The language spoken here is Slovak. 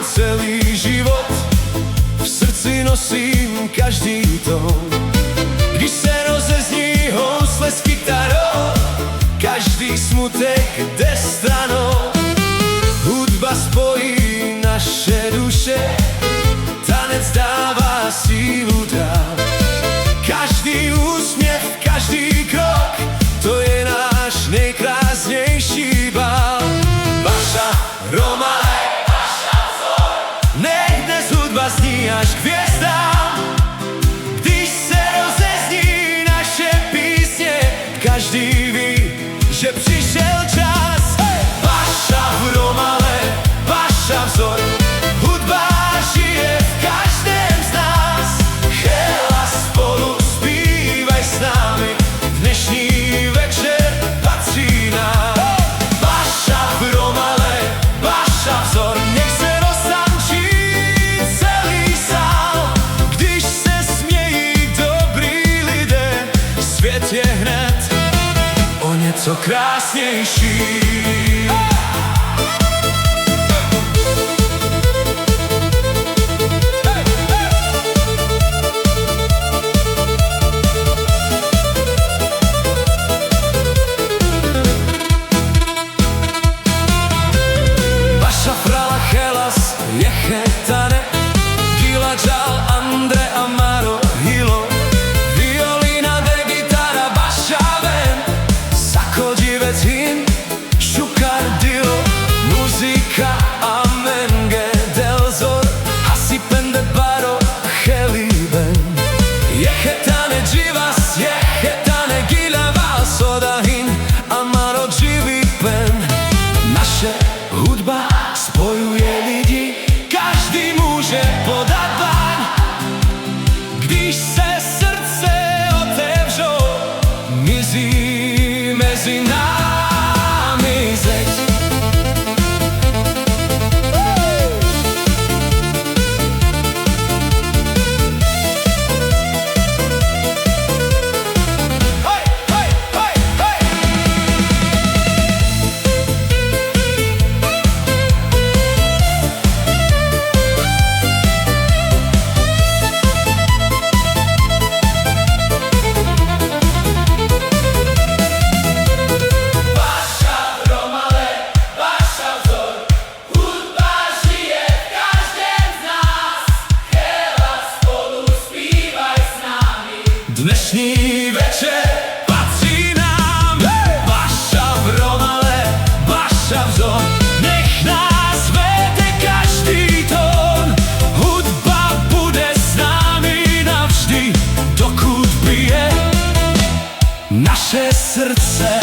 celý život, v srdci nosím každý tón. Když se rozezní housle s kytarou, každý smutek jde stranou. Hudba spojí naše duše, tanec dává sílu dál. Každý úsměv, každý krok, to je náš nejkrásnější bál. Baša, Romale, Baša vzor, nech dnes hudba zní až k hvězdám. Když se rozezní naše písně, každý ví, že přišel čas. Baša v Romale, Baša vzor, hudba žije v každém z nás. Chela, spolu zpívaj s námi, dnešní večer patří nám. Baša v Romale, Baša vzor, nech se roztančí celý sál. Když se smějí dobrý lidé, svět je hned o něco krásnější. Baša, Frala, Chelas, Jechetane, Gila, Džal, Andre, Amaro, Hilo, violína, de gitara, Baša ven, Sako, divec, hin, Šukar, Dilo, muzika, Amenge, Delzor, Hasi, Pende, Baro, Cheliben, Jechetane, Dživas, Jechetane, Gila, Val, Soda, hin, Amaro, Dživi, Pen. Naše hudba spojuje lidi, každý může podat dlaň. Když se srdce otevřou, mizí mezi námi zeď. Hej, hej, hej, hej! Baša v Romale, Baša vzor, hudba žije v každém z nás. Chela, spolu zpívaj s námi, dnešní večer patří nám. Baša v Romale, Baša vzor, nech nás vede každý tón. Hudba bude s námi navždy, dokud bije naše srdce.